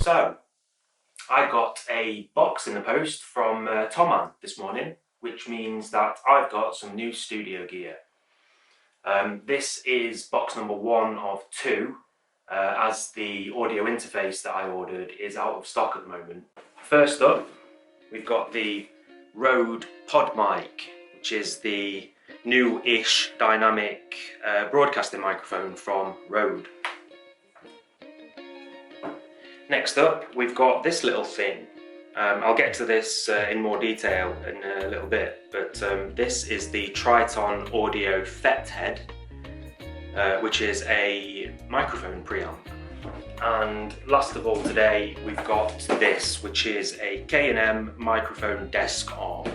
So, I got a box in the post from Toman this morning, which means that I've got some new studio gear. This is box number 1 of 2, as the audio interface that I ordered is out of stock at the moment. First up, we've got the Rode Podmic, which is the new-ish dynamic broadcasting microphone from Rode. Next up, we've got this little thing. I'll get to this in more detail in a little bit, but this is the Triton Audio Fethead, which is a microphone preamp. And last of all today, we've got this, which is a K&M microphone desk arm,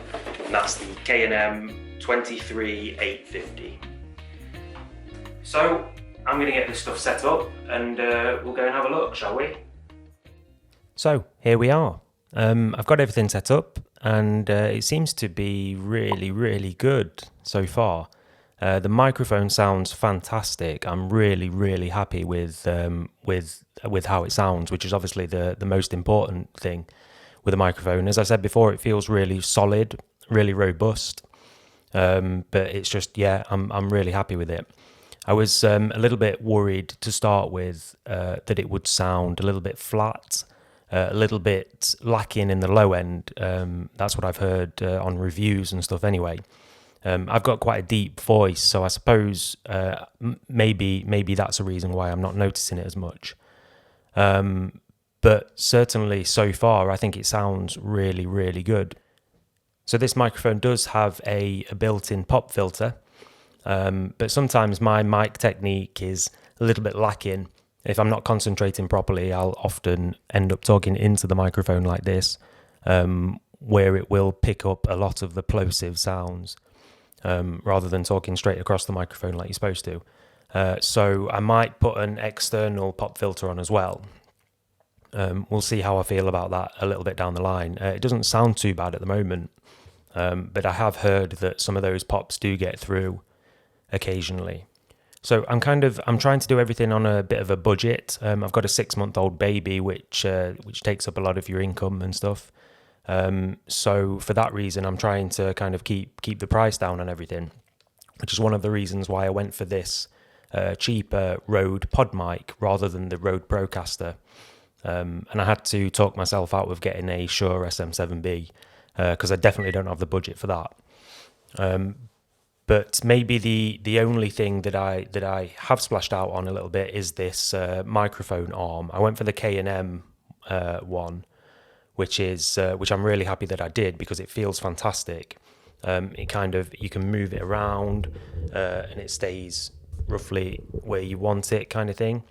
and that's the K&M 23850. So I'm going to get this stuff set up, and we'll go and have a look, shall we? So here we are. I've got everything set up, and it seems to be really good so far. The microphone sounds fantastic. I'm really happy with how it sounds, which is obviously the most important thing with a microphone. As I said before, it feels really solid, really robust. But it's just, yeah, I'm really happy with it. I was a little bit worried to start with that it would sound a little bit flat. A little bit lacking in the low end. That's what I've heard on reviews and stuff anyway. I've got quite a deep voice, so I suppose maybe that's a reason why I'm not noticing it as much. But certainly so far, I think it sounds really good. So this microphone does have a built-in pop filter, but sometimes my mic technique is a little bit lacking. If I'm not concentrating properly, I'll often end up talking into the microphone like this, where it will pick up a lot of the plosive sounds, rather than talking straight across the microphone like you're supposed to. So I might put an external pop filter on as well. We'll see how I feel about that a little bit down the line. It doesn't sound too bad at the moment, but I have heard that some of those pops do get through occasionally. So I'm trying to do everything on a bit of a budget. I've got a 6-month-old baby, which takes up a lot of your income and stuff. So for that reason, I'm trying to kind of keep the price down on everything, which is one of the reasons why I went for this cheaper Rode Podmic rather than the Rode Procaster. And I had to talk myself out of getting a Shure SM7B because I definitely don't have the budget for that. But maybe the only thing that I have splashed out on a little bit is this microphone arm. I went for the K&M one, which I'm really happy that I did because it feels fantastic. You can move it around and it stays roughly where you want it, kind of thing.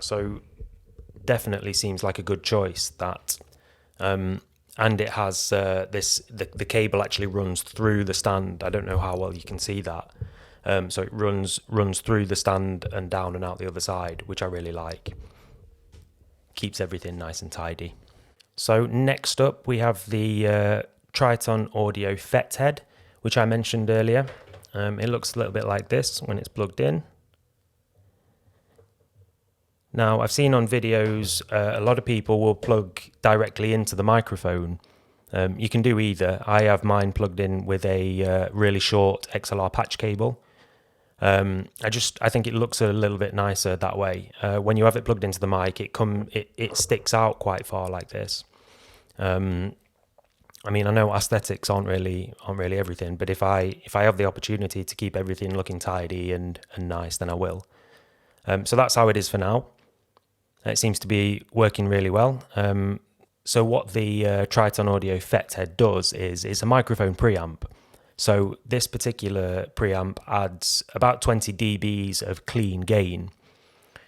So definitely seems like a good choice that. And it has the cable actually runs through the stand. I don't know how well you can see that. So it runs through the stand and down and out the other side, which I really like. Keeps everything nice and tidy. So next up we have the Triton Audio Fethead, which I mentioned earlier. It looks a little bit like this when it's plugged in. Now, I've seen on videos, a lot of people will plug directly into the microphone. You can do either. I have mine plugged in with a really short XLR patch cable. I think it looks a little bit nicer that way. When you have it plugged into the mic, it sticks out quite far like this. I mean, I know aesthetics aren't really everything, but if I have the opportunity to keep everything looking tidy and nice, then I will. So that's how it is for now. It seems to be working really well. So what the Triton Audio Fethead does is it's a microphone preamp. So this particular preamp adds about 20 dBs of clean gain,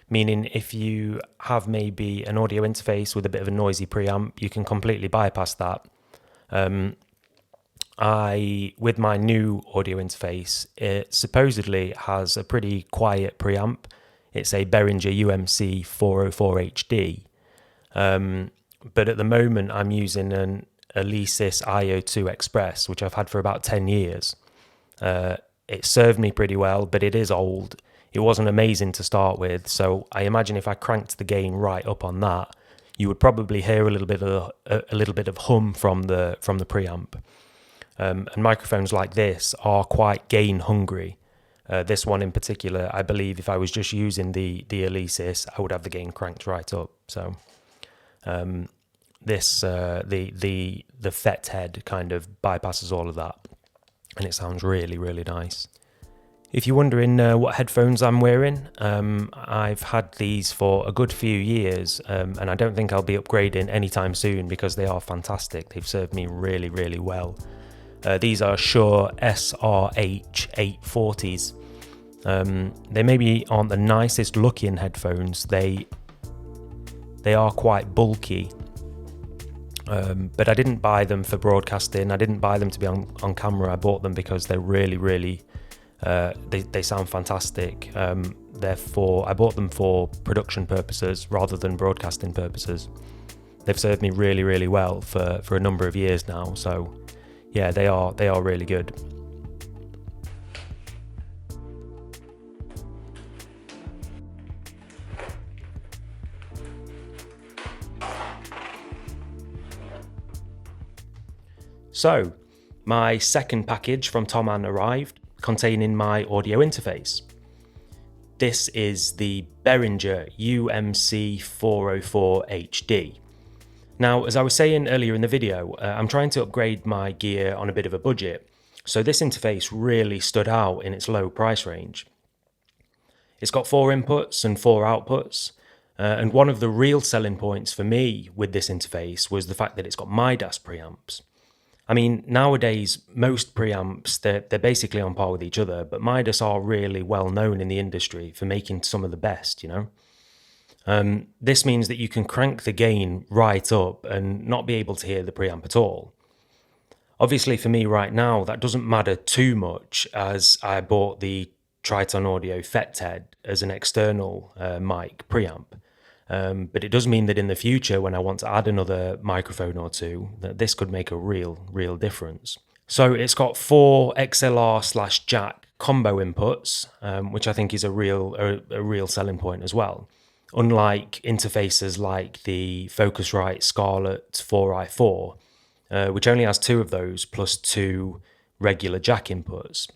meaning if you have maybe an audio interface with a bit of a noisy preamp, you can completely bypass that. With my new audio interface, it supposedly has a pretty quiet preamp. It's a Behringer UMC404HD. But at the moment, I'm using an Alesis IO2 Express, which I've had for about 10 years. It served me pretty well, but it is old. It wasn't amazing to start with, so I imagine if I cranked the gain right up on that, you would probably hear a little bit of hum from the preamp. And microphones like this are quite gain hungry. This one in particular, I believe if I was just using the Alesis, I would have the gain cranked right up. So this the Fethead kind of bypasses all of that, and it sounds really, really nice. If you're wondering what headphones I'm wearing, I've had these for a good few years, and I don't think I'll be upgrading anytime soon because they are fantastic. They've served me really, really well. These are Shure SRH840s. They maybe aren't the nicest looking headphones. They are quite bulky, but I didn't buy them for broadcasting. I didn't buy them to be on camera. I bought them because they're really, really they sound fantastic. I bought them for production purposes rather than broadcasting purposes. They've served me really, really well for a number of years now. So yeah, they are really good. So my second package from Thomann arrived, containing my audio interface. This is the Behringer UMC404HD. Now, as I was saying earlier in the video, I'm trying to upgrade my gear on a bit of a budget, so this interface really stood out in its low price range. It's got 4 inputs and 4 outputs, and one of the real selling points for me with this interface was the fact that it's got Midas preamps. I mean, nowadays, most preamps, they're basically on par with each other, but Midas are really well known in the industry for making some of the best, you know? This means that you can crank the gain right up and not be able to hear the preamp at all. Obviously, for me right now, that doesn't matter too much as I bought the Triton Audio Fethead as an external mic preamp. But it does mean that in the future, when I want to add another microphone or two, that this could make a real difference. So it's got 4 XLR/jack combo inputs, which I think is a real selling point as well. Unlike interfaces like the Focusrite Scarlett 4i4, which only has 2 of those plus 2 regular jack inputs.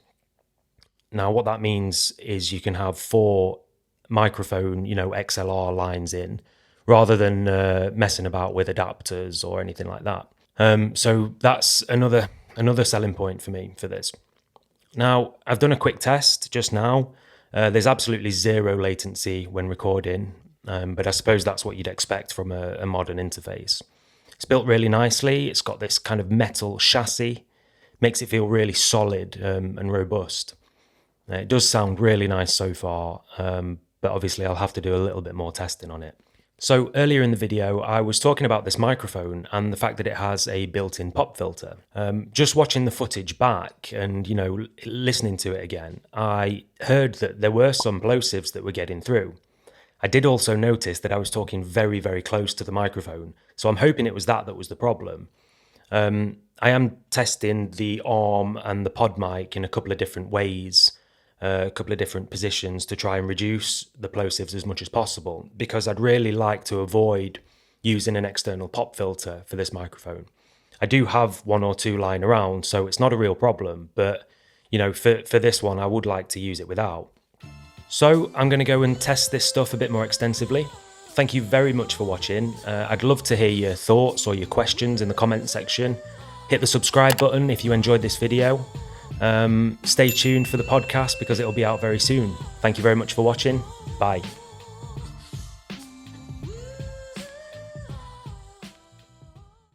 Now, what that means is you can have 4 microphone, XLR lines in, rather than messing about with adapters or anything like that. So that's another selling point for me for this. Now, I've done a quick test just now. There's absolutely 0 latency when recording, but I suppose that's what you'd expect from a modern interface. It's built really nicely. It's got this kind of metal chassis, makes it feel really solid and robust. It does sound really nice so far, but obviously I'll have to do a little bit more testing on it. So earlier in the video, I was talking about this microphone and the fact that it has a built-in pop filter. Just watching the footage back and, listening to it again, I heard that there were some plosives that were getting through. I did also notice that I was talking very, very close to the microphone, so I'm hoping it was that was the problem. I am testing the arm and the Podmic in a couple of different ways, a couple of different positions to try and reduce the plosives as much as possible, because I'd really like to avoid using an external pop filter for this microphone. I do have 1 or 2 lying around, so it's not a real problem, but for this one I would like to use it without. So I'm going to go and test this stuff a bit more extensively. Thank you very much for watching. I'd love to hear your thoughts or your questions in the comment section. Hit the subscribe button if you enjoyed this video. Stay tuned for the podcast because it'll be out very soon. Thank you very much for watching. Bye.